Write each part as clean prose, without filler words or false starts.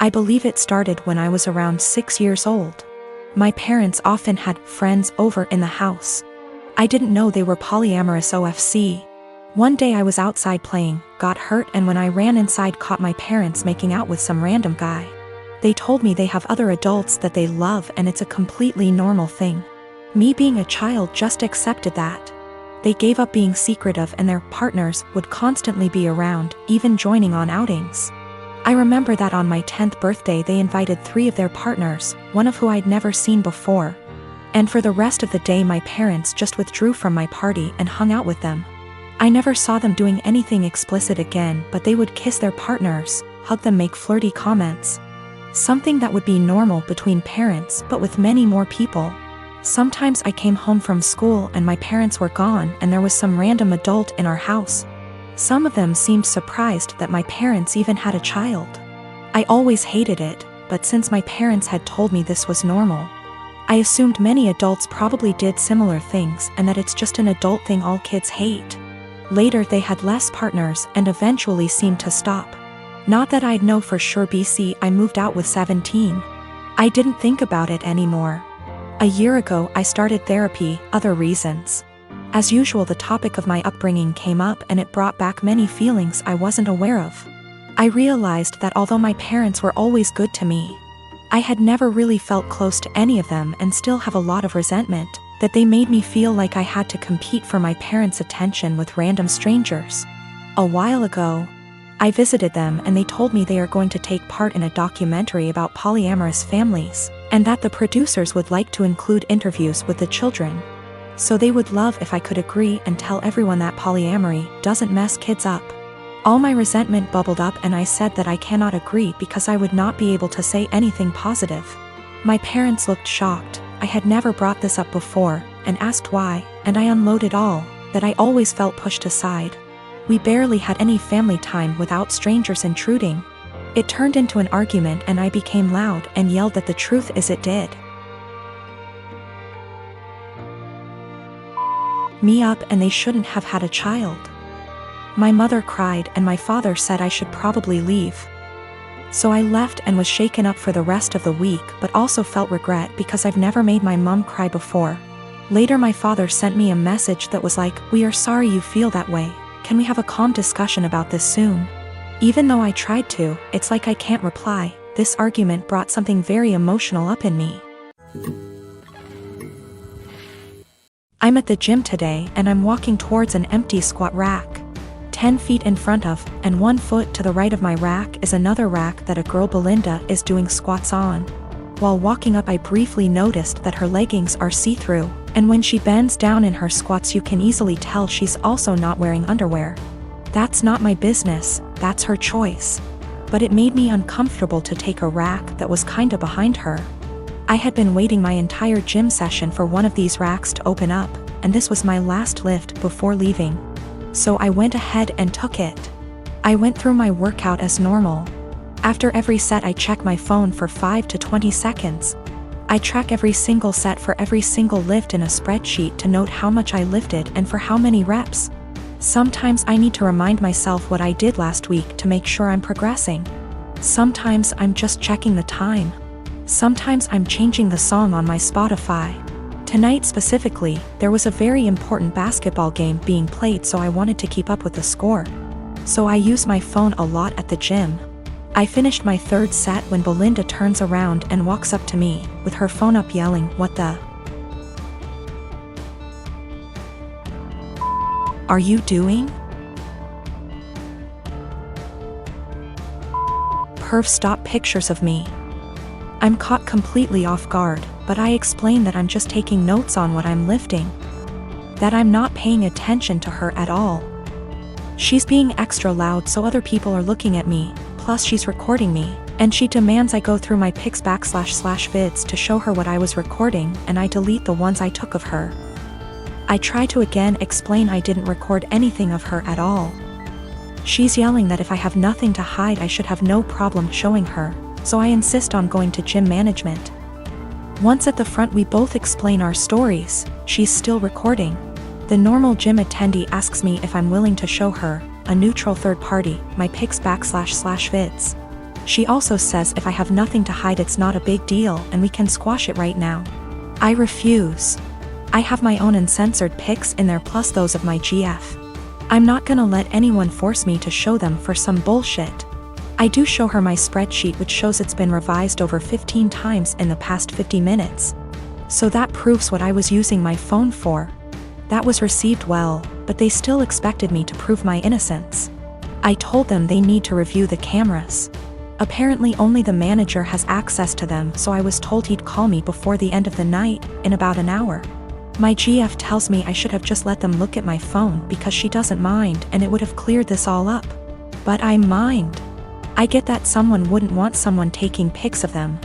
I believe it started when I was around 6 years old. My parents often had friends over in the house. I didn't know they were polyamorous OFC. One day I was outside playing, got hurt, and when I ran inside caught my parents making out with some random guy. They told me they have other adults that they love and it's a completely normal thing. Me being a child just accepted that. They gave up being secretive and their partners would constantly be around, even joining on outings. I remember that on my 10th birthday they invited 3 of their partners, one of who I'd never seen before. And for the rest of the day my parents just withdrew from my party and hung out with them. I never saw them doing anything explicit again, but they would kiss their partners, hug them, make flirty comments. Something that would be normal between parents but with many more people. Sometimes I came home from school and my parents were gone and there was some random adult in our house. Some of them seemed surprised that my parents even had a child. I always hated it, but since my parents had told me this was normal, I assumed many adults probably did similar things and that it's just an adult thing all kids hate. Later they had less partners and eventually seemed to stop. Not that I'd know for sure. I moved out with 17. I didn't think about it anymore. A year ago I started therapy, other reasons. As usual the topic of my upbringing came up and it brought back many feelings I wasn't aware of. I realized that although my parents were always good to me, I had never really felt close to any of them and still have a lot of resentment, that they made me feel like I had to compete for my parents' attention with random strangers. A while ago, I visited them and they told me they are going to take part in a documentary about polyamorous families, and that the producers would like to include interviews with the children. So they would love if I could agree and tell everyone that polyamory doesn't mess kids up. All my resentment bubbled up and I said that I cannot agree because I would not be able to say anything positive. My parents looked shocked. I had never brought this up before, and asked why, and I unloaded all that I always felt pushed aside. We barely had any family time without strangers intruding. It turned into an argument and I became loud and yelled that the truth is it did me up and they shouldn't have had a child. My mother cried and my father said I should probably leave. So I left and was shaken up for the rest of the week, but also felt regret because I've never made my mom cry before. Later my father sent me a message that was like, "We are sorry you feel that way. Can we have a calm discussion about this soon?" Even though I tried to, it's like I can't reply. This argument brought something very emotional up in me. I'm at the gym today and I'm walking towards an empty squat rack. 10 feet in front of, and 1 foot to the right of my rack is another rack that a girl Belinda is doing squats on. While walking up I briefly noticed that her leggings are see-through, and when she bends down in her squats you can easily tell she's also not wearing underwear. That's not my business, that's her choice. But it made me uncomfortable to take a rack that was kinda behind her. I had been waiting my entire gym session for one of these racks to open up, and this was my last lift before leaving. So I went ahead and took it. I went through my workout as normal. After every set I check my phone for 5 to 20 seconds. I track every single set for every single lift in a spreadsheet to note how much I lifted and for how many reps. Sometimes I need to remind myself what I did last week to make sure I'm progressing. Sometimes I'm just checking the time. Sometimes I'm changing the song on my Spotify. Tonight specifically, there was a very important basketball game being played, so I wanted to keep up with the score. So I use my phone a lot at the gym. I finished my 3rd set when Belinda turns around and walks up to me, with her phone up yelling, "What the are you doing? Perv, stop pictures of me." I'm caught completely off guard, but I explain that I'm just taking notes on what I'm lifting. That I'm not paying attention to her at all. She's being extra loud so other people are looking at me, plus she's recording me, and she demands I go through my pics /vids to show her what I was recording, and I delete the ones I took of her. I try to again explain I didn't record anything of her at all. She's yelling that if I have nothing to hide I should have no problem showing her, so I insist on going to gym management. Once at the front we both explain our stories. She's still recording. The normal gym attendee asks me if I'm willing to show her, a neutral third party, my pics /vids. She also says if I have nothing to hide it's not a big deal and we can squash it right now. I refuse. I have my own uncensored pics in there plus those of my GF. I'm not gonna let anyone force me to show them for some bullshit. I do show her my spreadsheet which shows it's been revised over 15 times in the past 50 minutes. So that proves what I was using my phone for. That was received well, but they still expected me to prove my innocence. I told them they need to review the cameras. Apparently only the manager has access to them, so I was told he'd call me before the end of the night, in about an hour. My GF tells me I should have just let them look at my phone because she doesn't mind and it would have cleared this all up. But I mind. I get that someone wouldn't want someone taking pics of them.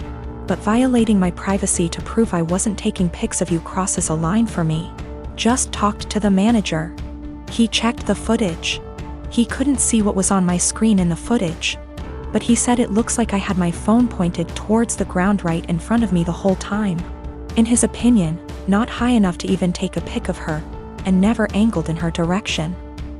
But violating my privacy to prove I wasn't taking pics of you crosses a line for me. Just talked to the manager. He checked the footage. He couldn't see what was on my screen in the footage. But he said it looks like I had my phone pointed towards the ground right in front of me the whole time. In his opinion, not high enough to even take a pic of her, and never angled in her direction.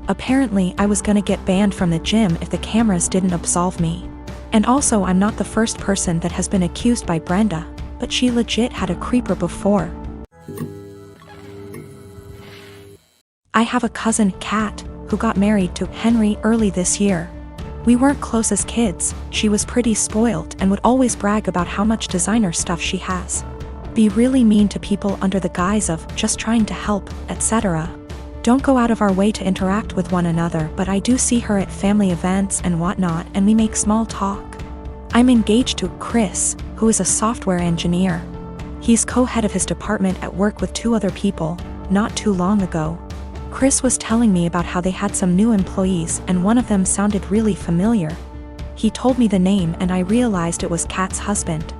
Apparently I was gonna get banned from the gym if the cameras didn't absolve me. And also I'm not the first person that has been accused by Brenda, but she legit had a creeper before. I have a cousin, Kat, who got married to Henry early this year. We weren't close as kids, she was pretty spoiled and would always brag about how much designer stuff she has. Be really mean to people under the guise of just trying to help, etc. Don't go out of our way to interact with one another, but I do see her at family events and whatnot and we make small talk. I'm engaged to Chris, who is a software engineer. He's co-head of his department at work with 2 other people, not too long ago. Chris was telling me about how they had some new employees and one of them sounded really familiar. He told me the name and I realized it was Kat's husband.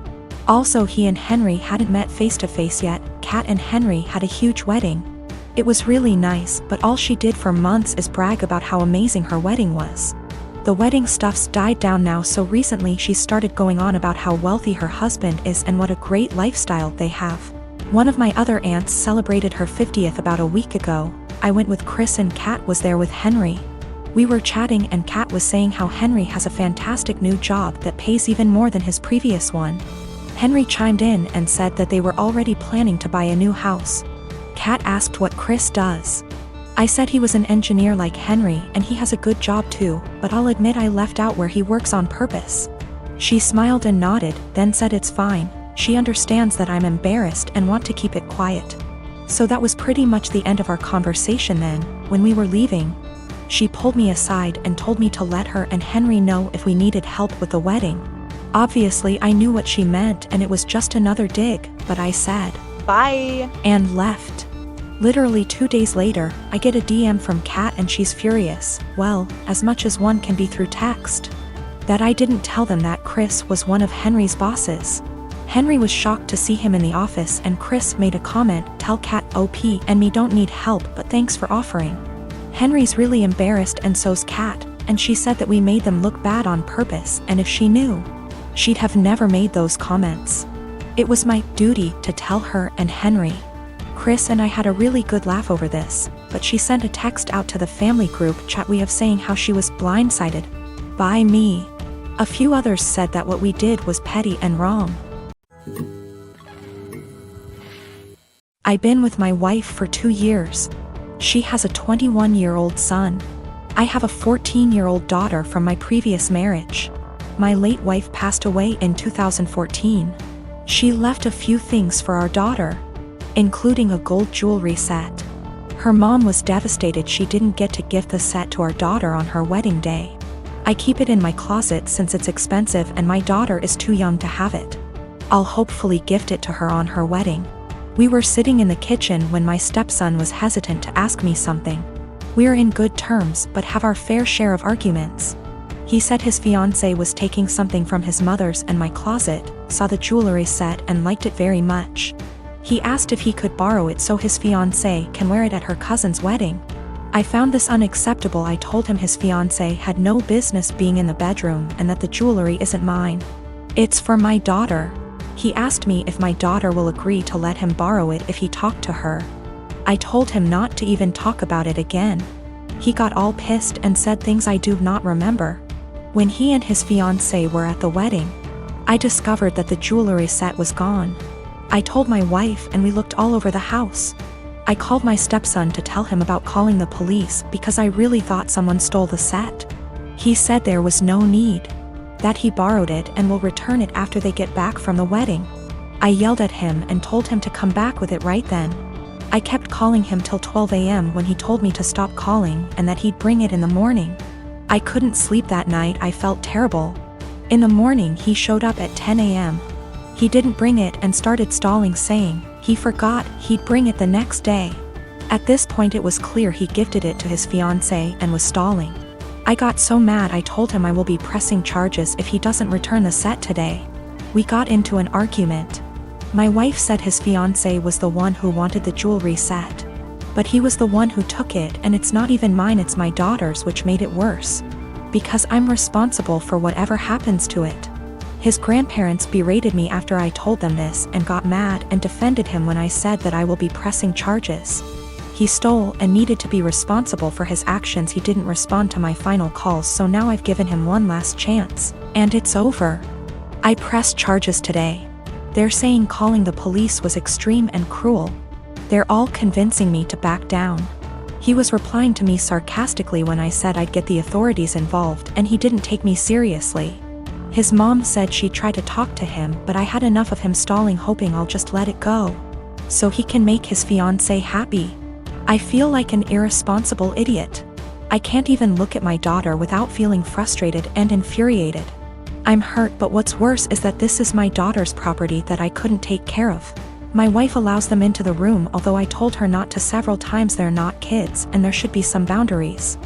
Also he and Henry hadn't met face to face yet. Kat and Henry had a huge wedding. It was really nice, but all she did for months is brag about how amazing her wedding was. The wedding stuff's died down now, so recently she started going on about how wealthy her husband is and what a great lifestyle they have. One of my other aunts celebrated her 50th about a week ago. I went with Chris and Kat was there with Henry. We were chatting and Kat was saying how Henry has a fantastic new job that pays even more than his previous one. Henry chimed in and said that they were already planning to buy a new house. Kat asked what Chris does. I said he was an engineer like Henry and he has a good job too, but I'll admit I left out where he works on purpose. She smiled and nodded, then said it's fine. She understands that I'm embarrassed and want to keep it quiet. So that was pretty much the end of our conversation then. When we were leaving, she pulled me aside and told me to let her and Henry know if we needed help with the wedding. Obviously I knew what she meant and it was just another dig, but I said, "Bye," and left. Literally 2 days later, I get a DM from Kat and she's furious, well, as much as one can be through text. That I didn't tell them that Chris was one of Henry's bosses. Henry was shocked to see him in the office and Chris made a comment, "Tell Kat OP and me don't need help but thanks for offering." Henry's really embarrassed and so's Kat, and she said that we made them look bad on purpose and if she knew, she'd have never made those comments. It was my duty to tell her and Henry. Chris and I had a really good laugh over this, but she sent a text out to the family group chat we have saying how she was blindsided by me. A few others said that what we did was petty and wrong. I've been with my wife for 2 years. She has a 21-year-old son. I have a 14-year-old daughter from my previous marriage. My late wife passed away in 2014. She left a few things for our daughter, including a gold jewelry set. Her mom was devastated she didn't get to gift the set to our daughter on her wedding day. I keep it in my closet since it's expensive and my daughter is too young to have it. I'll hopefully gift it to her on her wedding. We were sitting in the kitchen when my stepson was hesitant to ask me something. We're in good terms but have our fair share of arguments. He said his fiancée was taking something from his mother's and my closet, saw the jewelry set and liked it very much. He asked if he could borrow it so his fiancée can wear it at her cousin's wedding. I found this unacceptable. I told him his fiancée had no business being in the bedroom and that the jewelry isn't mine. It's for my daughter. He asked me if my daughter will agree to let him borrow it if he talked to her. I told him not to even talk about it again. He got all pissed and said things I do not remember. When he and his fiancée were at the wedding, I discovered that the jewelry set was gone. I told my wife and we looked all over the house. I called my stepson to tell him about calling the police because I really thought someone stole the set. He said there was no need, that he borrowed it and will return it after they get back from the wedding. I yelled at him and told him to come back with it right then. I kept calling him till 12 a.m. when he told me to stop calling and that he'd bring it in the morning. I couldn't sleep that night. I felt terrible. In the morning he showed up at 10 a.m. He didn't bring it and started stalling, saying he forgot he'd bring it the next day. At this point it was clear he gifted it to his fiancée and was stalling. I got so mad I told him I will be pressing charges if he doesn't return the set today. We got into an argument. My wife said his fiancée was the one who wanted the jewelry set. But he was the one who took it, and it's not even mine, it's my daughter's, which made it worse. Because I'm responsible for whatever happens to it. His grandparents berated me after I told them this and got mad and defended him when I said that I will be pressing charges. He stole and needed to be responsible for his actions. He didn't respond to my final calls, so now I've given him one last chance, and it's over. I pressed charges today. They're saying calling the police was extreme and cruel. They're all convincing me to back down. He was replying to me sarcastically when I said I'd get the authorities involved, and he didn't take me seriously. His mom said she tried to talk to him, but I had enough of him stalling, hoping I'll just let it go, so he can make his fiancée happy. I feel like an irresponsible idiot. I can't even look at my daughter without feeling frustrated and infuriated. I'm hurt, but what's worse is that this is my daughter's property that I couldn't take care of. My wife allows them into the room, although I told her not to several times. They're not kids and there should be some boundaries.